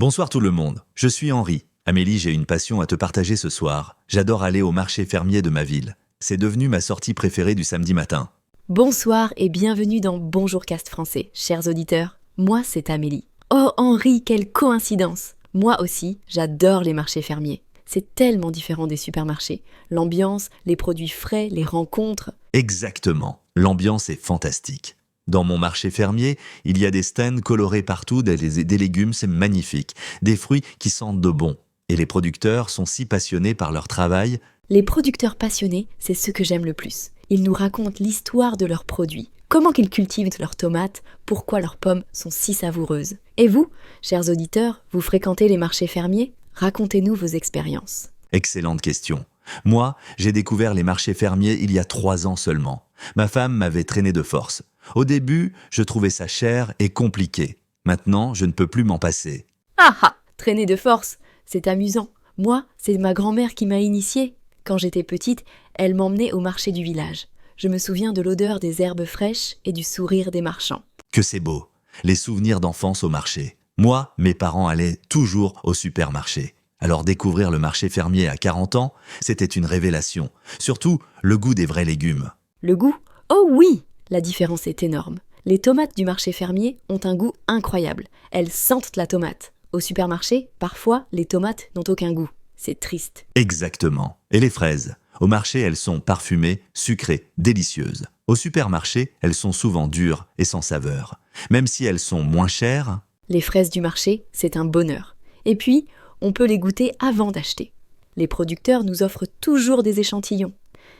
Bonsoir tout le monde, je suis Henri. Amélie, j'ai une passion à te partager ce soir. J'adore aller au marché fermier de ma ville. C'est devenu ma sortie préférée du samedi matin. Bonsoir et bienvenue dans Bonjour Cast Français, chers auditeurs. Moi, c'est Amélie. Oh Henri, quelle coïncidence! Moi aussi, j'adore les marchés fermiers. C'est tellement différent des supermarchés. L'ambiance, les produits frais, les rencontres. Exactement, l'ambiance est fantastique. Dans mon marché fermier, il y a des stands colorés partout, des légumes, c'est magnifique. Des fruits qui sentent de bon. Et les producteurs sont si passionnés par leur travail. Les producteurs passionnés, c'est ce que j'aime le plus. Ils nous racontent l'histoire de leurs produits. Comment qu'ils cultivent leurs tomates, pourquoi leurs pommes sont si savoureuses. Et vous, chers auditeurs, vous fréquentez les marchés fermiers? Racontez-nous vos expériences. Excellente question. Moi, j'ai découvert les marchés fermiers il y a 3 ans seulement. Ma femme m'avait traîné de force. Au début, je trouvais ça cher et compliqué. Maintenant, je ne peux plus m'en passer. Ah ah, traîner de force, c'est amusant. Moi, c'est ma grand-mère qui m'a initiée. Quand j'étais petite, elle m'emmenait au marché du village. Je me souviens de l'odeur des herbes fraîches et du sourire des marchands. Que c'est beau, les souvenirs d'enfance au marché. Moi, mes parents allaient toujours au supermarché. Alors découvrir le marché fermier à 40 ans, c'était une révélation. Surtout, le goût des vrais légumes. Le goût? Oh oui! La différence est énorme. Les tomates du marché fermier ont un goût incroyable. Elles sentent la tomate. Au supermarché, parfois, les tomates n'ont aucun goût. C'est triste. Exactement. Et les fraises? Au marché, elles sont parfumées, sucrées, délicieuses. Au supermarché, elles sont souvent dures et sans saveur. Même si elles sont moins chères. Les fraises du marché, c'est un bonheur. Et puis, on peut les goûter avant d'acheter. Les producteurs nous offrent toujours des échantillons.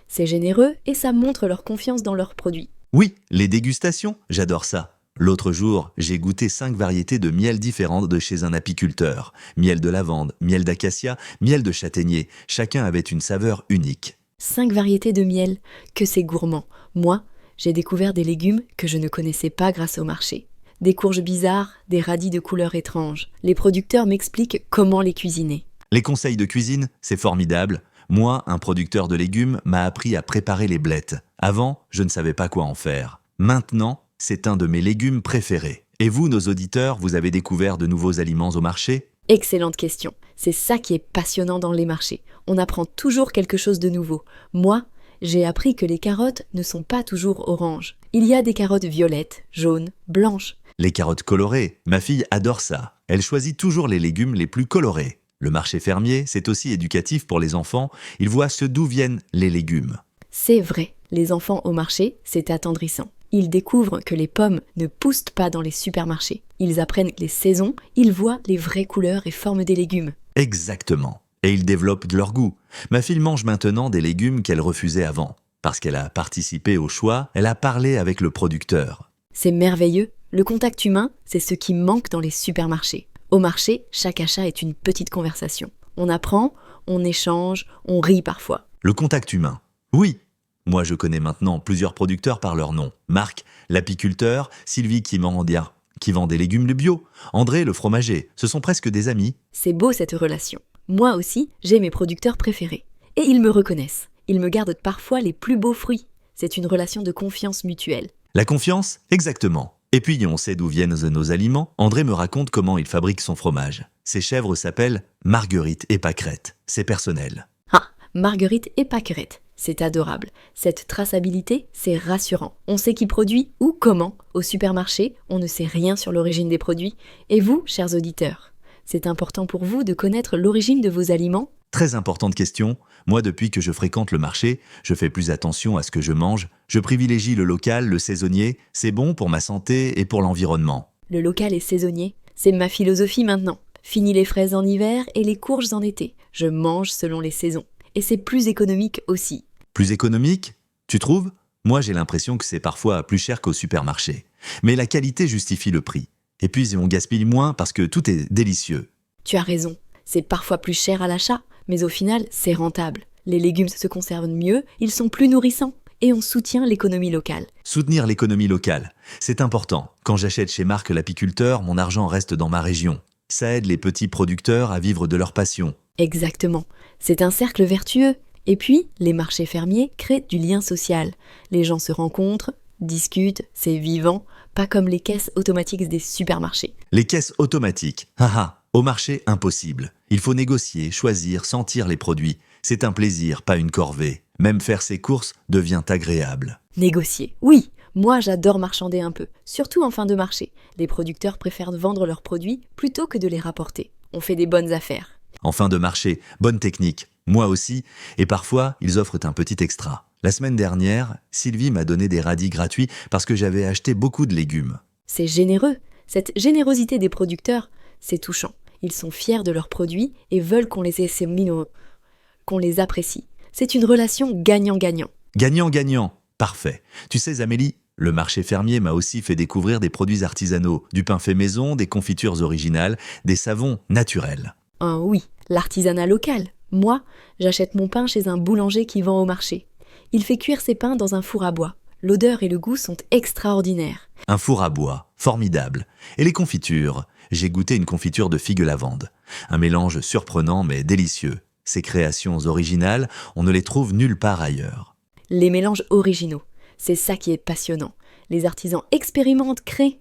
C'est généreux et ça montre leur confiance dans leurs produits. Oui, les dégustations, j'adore ça. L'autre jour, j'ai goûté 5 variétés de miel différentes de chez un apiculteur. Miel de lavande, miel d'acacia, miel de châtaignier. Chacun avait une saveur unique. 5 variétés de miel, que c'est gourmand. Moi, j'ai découvert des légumes que je ne connaissais pas grâce au marché. Des courges bizarres, des radis de couleurs étranges. Les producteurs m'expliquent comment les cuisiner. Les conseils de cuisine, c'est formidable. Moi, un producteur de légumes, m'a appris à préparer les blettes. Avant, je ne savais pas quoi en faire. Maintenant, c'est un de mes légumes préférés. Et vous, nos auditeurs, vous avez découvert de nouveaux aliments au marché? Excellente question. C'est ça qui est passionnant dans les marchés. On apprend toujours quelque chose de nouveau. Moi, j'ai appris que les carottes ne sont pas toujours oranges. Il y a des carottes violettes, jaunes, blanches. Les carottes colorées, ma fille adore ça. Elle choisit toujours les légumes les plus colorés. Le marché fermier, c'est aussi éducatif pour les enfants. Ils voient d'où viennent les légumes. C'est vrai, les enfants au marché, c'est attendrissant. Ils découvrent que les pommes ne poussent pas dans les supermarchés. Ils apprennent les saisons, ils voient les vraies couleurs et formes des légumes. Exactement. Et ils développent de leur goût. Ma fille mange maintenant des légumes qu'elle refusait avant. Parce qu'elle a participé au choix, elle a parlé avec le producteur. C'est merveilleux. Le contact humain, c'est ce qui manque dans les supermarchés. Au marché, chaque achat est une petite conversation. On apprend, on échange, on rit parfois. Le contact humain. Oui. Moi, je connais maintenant plusieurs producteurs par leur nom. Marc, l'apiculteur, Sylvie qui vend des légumes de bio, André, le fromager. Ce sont presque des amis. C'est beau cette relation. Moi aussi, j'ai mes producteurs préférés. Et ils me reconnaissent. Ils me gardent parfois les plus beaux fruits. C'est une relation de confiance mutuelle. La confiance? Exactement. Et puis, on sait d'où viennent nos aliments. André me raconte comment il fabrique son fromage. Ses chèvres s'appellent Marguerite et Pâquerette. C'est personnel. Ah, Marguerite et Pâquerette. C'est adorable. Cette traçabilité, c'est rassurant. On sait qui produit ou comment. Au supermarché, on ne sait rien sur l'origine des produits. Et vous, chers auditeurs, c'est important pour vous de connaître l'origine de vos aliments? Très importante question. Moi, depuis que je fréquente le marché, je fais plus attention à ce que je mange. Je privilégie le local, le saisonnier. C'est bon pour ma santé et pour l'environnement. Le local et saisonnier, c'est ma philosophie maintenant. Fini les fraises en hiver et les courges en été. Je mange selon les saisons. Et c'est plus économique aussi. Plus économique? Tu trouves? Moi, j'ai l'impression que c'est parfois plus cher qu'au supermarché. Mais la qualité justifie le prix. Et puis, on gaspille moins parce que tout est délicieux. Tu as raison. C'est parfois plus cher à l'achat, mais au final, c'est rentable. Les légumes se conservent mieux, ils sont plus nourrissants. Et on soutient l'économie locale. Soutenir l'économie locale, c'est important. Quand j'achète chez Marc l'apiculteur, mon argent reste dans ma région. Ça aide les petits producteurs à vivre de leur passion. Exactement. C'est un cercle vertueux. Et puis, les marchés fermiers créent du lien social. Les gens se rencontrent, discutent, c'est vivant, pas comme les caisses automatiques des supermarchés. Les caisses automatiques, haha, Au marché, impossible. Il faut négocier, choisir, sentir les produits. C'est un plaisir, pas une corvée. Même faire ses courses devient agréable. Négocier, oui. Moi, j'adore marchander un peu, surtout en fin de marché. Les producteurs préfèrent vendre leurs produits plutôt que de les rapporter. On fait des bonnes affaires. En fin de marché, bonne technique. Moi aussi. Et parfois, ils offrent un petit extra. La semaine dernière, Sylvie m'a donné des radis gratuits parce que j'avais acheté beaucoup de légumes. C'est généreux. Cette générosité des producteurs, c'est touchant. Ils sont fiers de leurs produits et veulent qu'on les apprécie. C'est une relation gagnant-gagnant. Gagnant-gagnant. Parfait. Tu sais, Amélie, le marché fermier m'a aussi fait découvrir des produits artisanaux, du pain fait maison, des confitures originales, des savons naturels. Ah oui, l'artisanat local. Moi, j'achète mon pain chez un boulanger qui vend au marché. Il fait cuire ses pains dans un four à bois. L'odeur et le goût sont extraordinaires. Un four à bois, formidable. Et les confitures? J'ai goûté une confiture de figues lavande. Un mélange surprenant mais délicieux. Ces créations originales, on ne les trouve nulle part ailleurs. Les mélanges originaux, c'est ça qui est passionnant. Les artisans expérimentent, créent.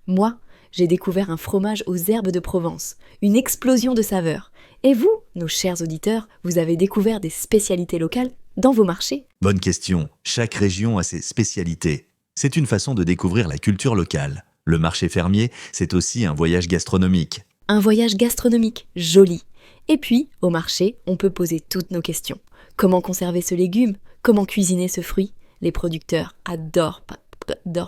Moi, j'ai découvert un fromage aux herbes de Provence, une explosion de saveurs. Et vous, nos chers auditeurs, vous avez découvert des spécialités locales dans vos marchés? Bonne question. Chaque région a ses spécialités. C'est une façon de découvrir la culture locale. Le marché fermier, c'est aussi un voyage gastronomique. Un voyage gastronomique, joli. Et puis, au marché, on peut poser toutes nos questions. Comment conserver ce légume? Comment cuisiner ce fruit? Les producteurs adorent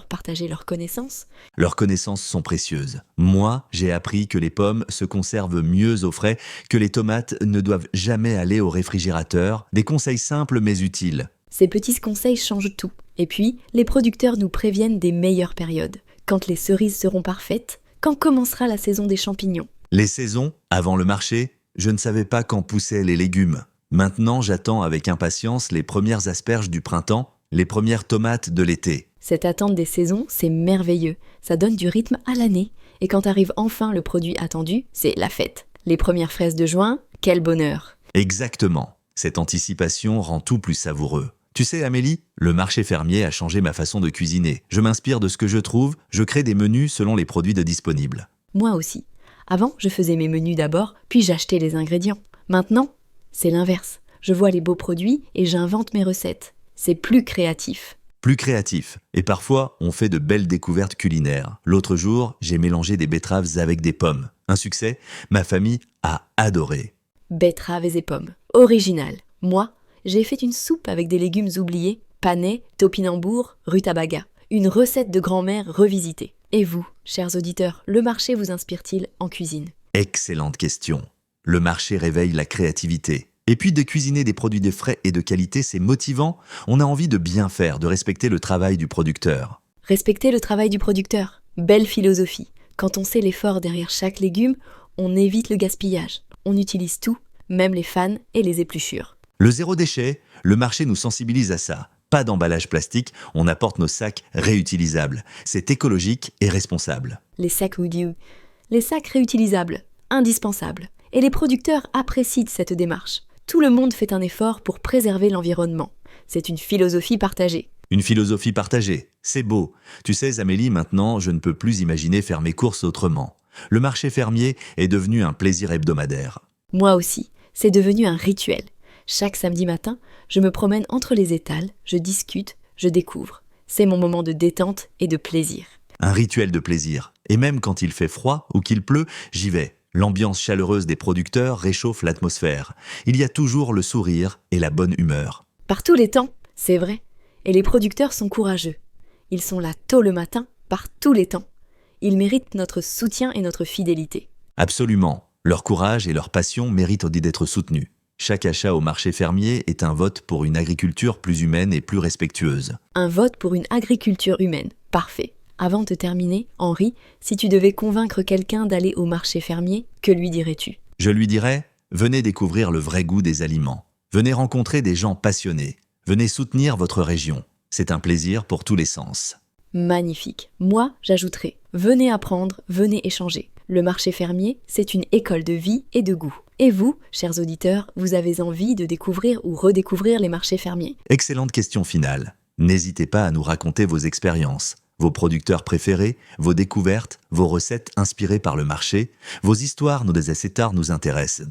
partager leurs connaissances. Leurs connaissances sont précieuses. Moi, j'ai appris que les pommes se conservent mieux au frais, que les tomates ne doivent jamais aller au réfrigérateur. Des conseils simples mais utiles. Ces petits conseils changent tout. Et puis, les producteurs nous préviennent des meilleures périodes. Quand les cerises seront parfaites, quand commencera la saison des champignons. Les saisons, avant le marché, je ne savais pas quand poussaient les légumes. Maintenant, j'attends avec impatience les premières asperges du printemps, les premières tomates de l'été. Cette attente des saisons, c'est merveilleux. Ça donne du rythme à l'année. Et quand arrive enfin le produit attendu, c'est la fête. Les premières fraises de juin, quel bonheur! Exactement. Cette anticipation rend tout plus savoureux. Tu sais, Amélie, le marché fermier a changé ma façon de cuisiner. Je m'inspire de ce que je trouve, je crée des menus selon les produits disponibles. Moi aussi. Avant, je faisais mes menus d'abord, puis j'achetais les ingrédients. Maintenant, c'est l'inverse. Je vois les beaux produits et j'invente mes recettes. C'est plus créatif. Plus créatif. Et parfois, on fait de belles découvertes culinaires. L'autre jour, j'ai mélangé des betteraves avec des pommes. Un succès, ma famille a adoré. Betteraves et pommes. Original. Moi, j'ai fait une soupe avec des légumes oubliés, panais, topinambour, rutabaga. Une recette de grand-mère revisitée. Et vous, chers auditeurs, le marché vous inspire-t-il en cuisine? Excellente question. Le marché réveille la créativité. Et puis de cuisiner des produits de frais et de qualité, c'est motivant. On a envie de bien faire, de respecter le travail du producteur. Respecter le travail du producteur. Belle philosophie. Quand on sait l'effort derrière chaque légume, on évite le gaspillage. On utilise tout, même les fans et les épluchures. Le zéro déchet, le marché nous sensibilise à ça. Pas d'emballage plastique, on apporte nos sacs réutilisables. C'est écologique et responsable. Les sacs réutilisables, indispensables. Et les producteurs apprécient cette démarche. Tout le monde fait un effort pour préserver l'environnement. C'est une philosophie partagée. Une philosophie partagée, c'est beau. Tu sais, Amélie, maintenant, je ne peux plus imaginer faire mes courses autrement. Le marché fermier est devenu un plaisir hebdomadaire. Moi aussi, c'est devenu un rituel. Chaque samedi matin, je me promène entre les étals, je discute, je découvre. C'est mon moment de détente et de plaisir. Un rituel de plaisir. Et même quand il fait froid ou qu'il pleut, j'y vais. L'ambiance chaleureuse des producteurs réchauffe l'atmosphère. Il y a toujours le sourire et la bonne humeur. Par tous les temps, c'est vrai. Et les producteurs sont courageux. Ils sont là tôt le matin, par tous les temps. Ils méritent notre soutien et notre fidélité. Absolument. Leur courage et leur passion méritent d'être soutenus. Chaque achat au marché fermier est un vote pour une agriculture plus humaine et plus respectueuse. Un vote pour une agriculture humaine. Parfait. Avant de terminer, Henri, si tu devais convaincre quelqu'un d'aller au marché fermier, que lui dirais-tu? Je lui dirais, venez découvrir le vrai goût des aliments. Venez rencontrer des gens passionnés. Venez soutenir votre région. C'est un plaisir pour tous les sens. Magnifique. Moi, j'ajouterais, venez apprendre, venez échanger. Le marché fermier, c'est une école de vie et de goût. Et vous, chers auditeurs, vous avez envie de découvrir ou redécouvrir les marchés fermiers? Excellente question finale. N'hésitez pas à nous raconter vos expériences. Vos producteurs préférés, vos découvertes, vos recettes inspirées par le marché, vos histoires, nos essais nous intéressent.